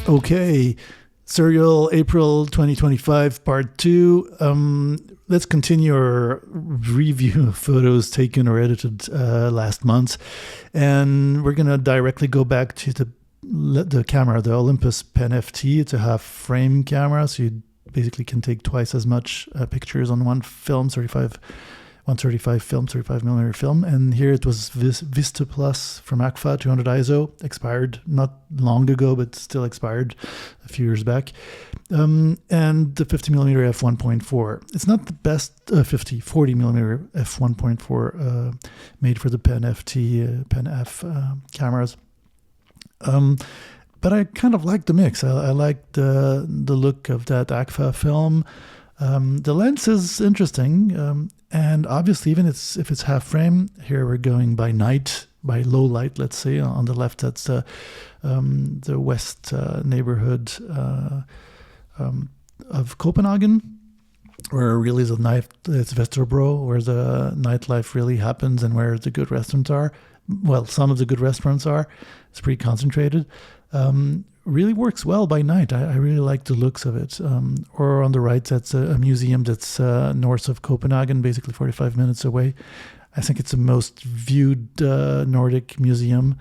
Okay, Serial April 2025 Part 2. Let's continue our review of photos taken or edited last month. And we're going to directly go back to the camera, the Olympus Pen FT. It's a half frame camera, so you basically can take twice as much pictures on one film, 135 film, 35mm film. And here it was Vista Plus from Agfa, 200 ISO, expired not long ago, but still expired a few years back. And the 50mm f1.4. It's not the best 40mm f1.4 made for the Pen FT, Pen F cameras. But I kind of like the mix. I like the look of that Agfa film. The lens is interesting, and obviously, even if it's half frame, here we're going by night, by low light. Let's say on the left, that's the west neighborhood of Copenhagen, where really it's Vesterbro, where the nightlife really happens and where the good restaurants are. Well, some of the good restaurants are. It's pretty concentrated. Really works well by night. I really like the looks of it. Or on the right, that's a museum that's north of Copenhagen, basically 45 minutes away. I think it's the most viewed Nordic museum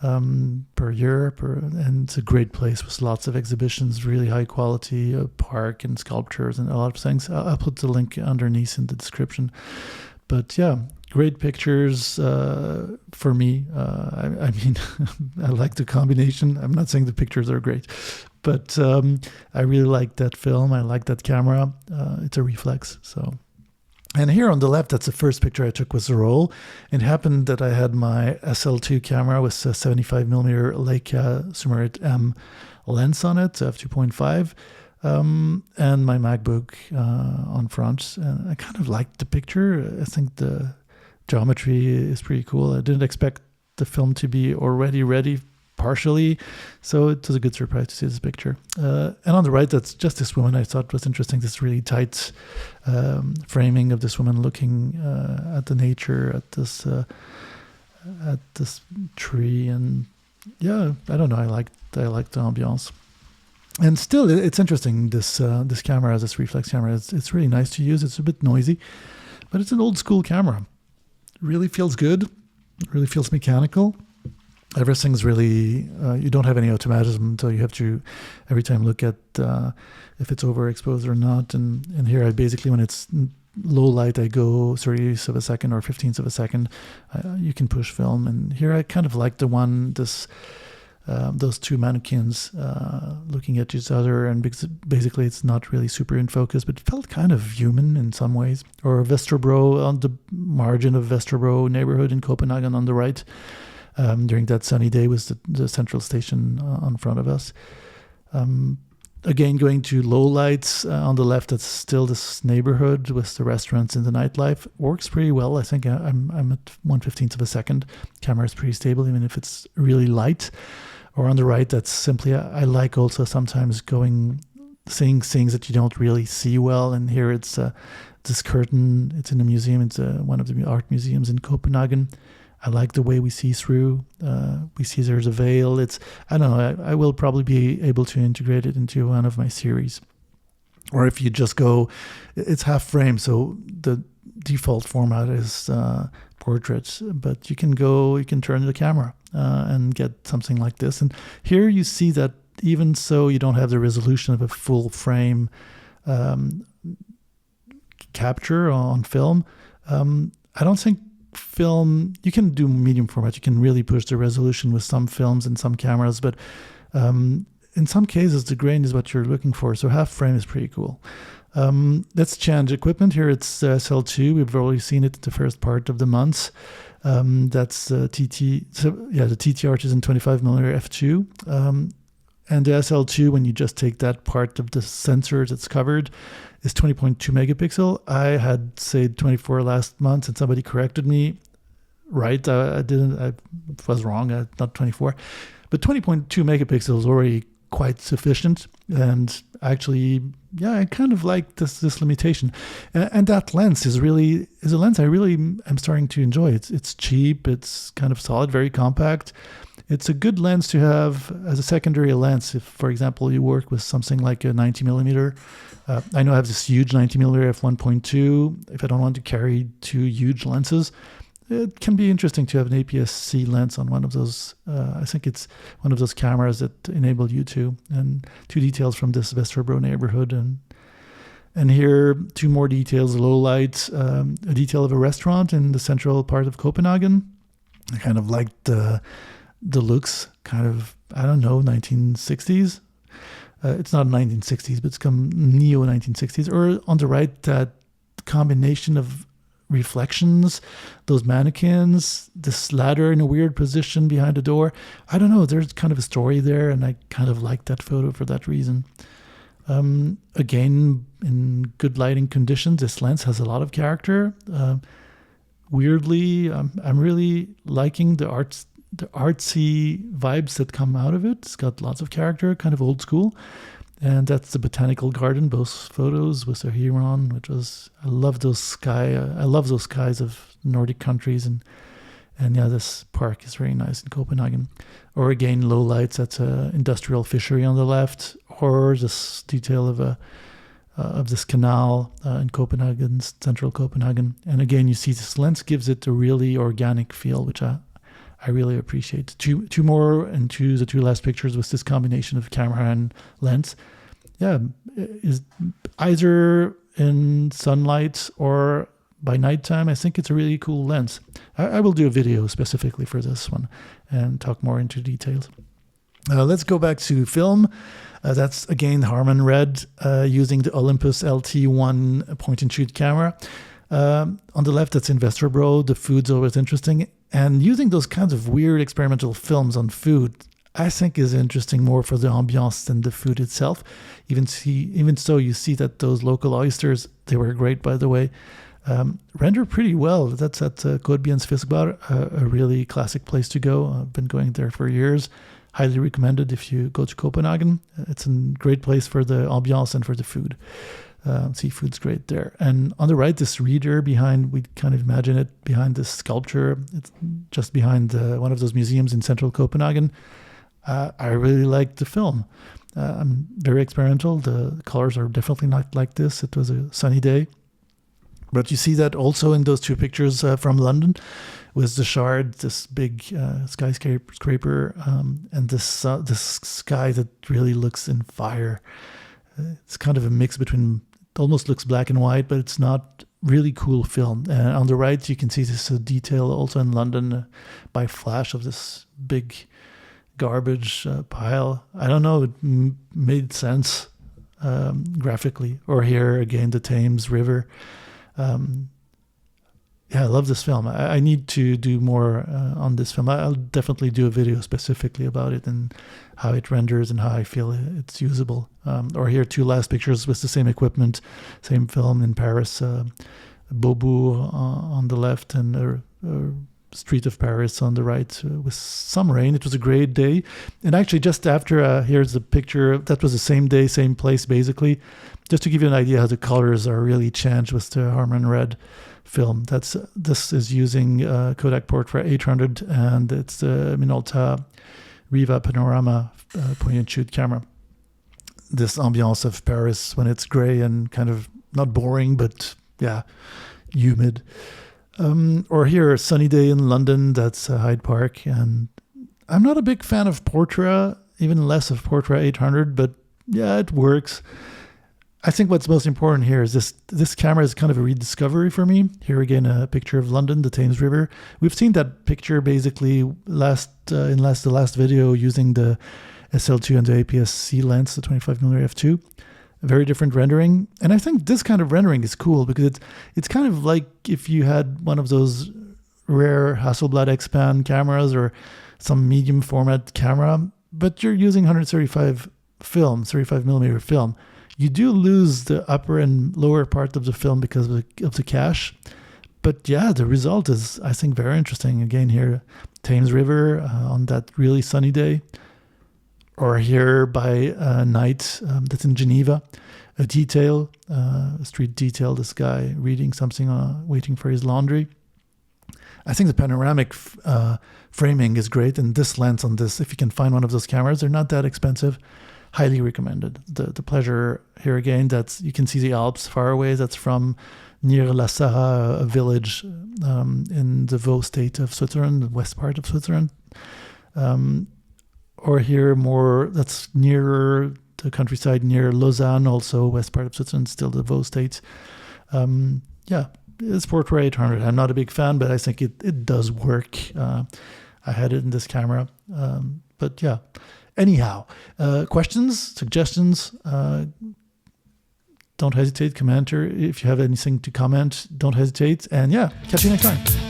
per year, and it's a great place with lots of exhibitions, really high quality park and sculptures and a lot of things. I'll put the link underneath in the description. But yeah, great pictures for me. I mean, I like the combination. I'm not saying the pictures are great, but I really like that film. I like that camera. It's a reflex. So, and here on the left, that's the first picture I took with the roll. It happened that I had my SL2 camera with a 75mm Leica M lens on it, f2.5. And my MacBook on front. And I kind of liked the picture. I think the geometry is pretty cool. I didn't expect the film to be already ready partially, so it was a good surprise to see this picture. And on the right, that's just this woman I thought was interesting, this really tight framing of this woman looking at the nature, at this tree. And yeah, I don't know, I liked the ambiance. And still, it's interesting, this camera, this reflex camera. It's really nice to use. It's a bit noisy, but it's an old school camera. It really feels good. It really feels mechanical. Everything's really, you don't have any automatism until you have to every time look at if it's overexposed or not. And here I basically, when it's low light, I go 30ths of a second or 15ths of a second. You can push film. And here I kind of like those two mannequins looking at each other, and basically it's not really super in focus, but it felt kind of human in some ways. Or Vesterbro, on the margin of Vesterbro neighborhood in Copenhagen on the right, during that sunny day with the central station on front of us. Again, going to low lights on the left, that's still this neighborhood with the restaurants and the nightlife. Works pretty well. I think I'm at 1/15th of a second. Camera is pretty stable, even if it's really light. Or on the right, that's simply, I like also sometimes seeing things that you don't really see well. And here it's this curtain. It's in a museum. It's one of the art museums in Copenhagen. I like the way we see through. We see there's a veil. I don't know, I will probably be able to integrate it into one of my series. Or if you just go, it's half frame, so the default format is portrait, but you can turn the camera and get something like this. And here you see that even so you don't have the resolution of a full frame capture on film, I don't think film, you can do medium format, you can really push the resolution with some films and some cameras, but in some cases the grain is what you're looking for, so half frame is pretty cool. Let's change equipment. Here it's SL2. We've already seen it the first part of the month. That's the TTR 25mm f2. And the SL2, when you just take that part of the sensor that's covered, is 20.2 megapixel. I had said 24 last month, and somebody corrected me. Right, I was wrong. Not 24, but 20.2 megapixels is already quite sufficient. And actually, yeah, I kind of like this limitation. And that lens is a lens I really am starting to enjoy. It's cheap. It's kind of solid, very compact. It's a good lens to have as a secondary lens if, for example, you work with something like a 90 millimeter. I know I have this huge 90 millimeter f1.2. If I don't want to carry two huge lenses, it can be interesting to have an APS-C lens on one of those. I think it's one of those cameras that enable you to. And two details from this Vesterbro neighborhood. And here, two more details, low light, a detail of a restaurant in the central part of Copenhagen. I kind of liked the looks, kind of, I don't know, 1960s. It's not 1960s, but it's come neo-1960s. Or on the right, that combination of reflections, those mannequins, this ladder in a weird position behind the door. I don't know, there's kind of a story there, and I kind of like that photo for that reason. Again, in good lighting conditions, this lens has a lot of character. Weirdly, I'm really liking the artsy vibes that come out of it. It's got lots of character, kind of old school. And that's the botanical garden, both photos with the Harman, which was, I love those skies of Nordic countries. And yeah, this park is very nice in Copenhagen. Or again, low lights, that's an industrial fishery on the left, or this detail of this canal in Copenhagen, central Copenhagen. And again, you see this lens gives it a really organic feel, which I really appreciate. Two more, and the two last pictures with this combination of camera and lens. Yeah, is either in sunlight or by nighttime. I think it's a really cool lens. I will do a video specifically for this one and talk more into details. Let's go back to film. That's again Harmon Red using the Olympus LT1 point-and-shoot camera. On the left, that's in Vesterbro. The food's always interesting. And using those kinds of weird experimental films on food, I think is interesting more for the ambiance than the food itself. Even so, you see that those local oysters, they were great, by the way, render pretty well. That's at Kodbjens Fiskbar, a really classic place to go. I've been going there for years. Highly recommended if you go to Copenhagen. It's a great place for the ambiance and for the food. Seafood's great there. And on the right, this reader behind, we kind of imagine it behind this sculpture. It's just behind one of those museums in central Copenhagen. I really like the film. I'm very experimental. The colors are definitely not like this. It was a sunny day. But you see that also in those two pictures from London with the Shard, this big skyscraper, and this sky that really looks in fire. It's kind of a mix between, almost looks black and white, but it's not really cool film. On the right, you can see this detail also in London by flash of this big garbage pile. I don't know, it made sense graphically. Or here, again, the Thames River. Yeah, I love this film. I need to do more on this film. I'll definitely do a video specifically about it and how it renders and how I feel it's usable. Or here, two last pictures with the same equipment, same film in Paris. Beaubourg on the left and a street of Paris on the right with some rain. It was a great day. And actually just after, here's the picture. That was the same day, same place, basically. Just to give you an idea how the colors are really changed with the Harmon Red film. This is using Kodak Portra 800, and it's the Minolta Riva Panorama point-and-shoot camera. This ambiance of Paris when it's gray and kind of not boring, but yeah, humid. Or here, a sunny day in London, that's Hyde Park. And I'm not a big fan of Portra, even less of Portra 800, but yeah, it works. I think what's most important here is this camera is kind of a rediscovery for me. Here again, a picture of London, the Thames River. We've seen that picture basically in the last video using the SL2 and the APS-C lens, the 25mm f2. A very different rendering. And I think this kind of rendering is cool because it's kind of like if you had one of those rare Hasselblad X-Pan cameras or some medium format camera, but you're using 35mm film. You do lose the upper and lower part of the film because of the cache. But yeah, the result is, I think, very interesting. Again, here, Thames River on that really sunny day. Or here by night, that's in Geneva. A detail, a street detail, this guy reading something, waiting for his laundry. I think the panoramic framing is great, and this lens on this, if you can find one of those cameras, they're not that expensive. Highly recommended. The pleasure here again, that's you can see the Alps far away. That's from near La Sarre, a village in the Vaud state of Switzerland, the west part of Switzerland. Or here more, that's nearer the countryside near Lausanne, also west part of Switzerland, still the Vaud state. Yeah, it's Portra 800. I'm not a big fan, but I think it does work. I had it in this camera. But yeah, anyhow, questions, suggestions, don't hesitate, commenter. If you have anything to comment, don't hesitate. And yeah, catch you next time.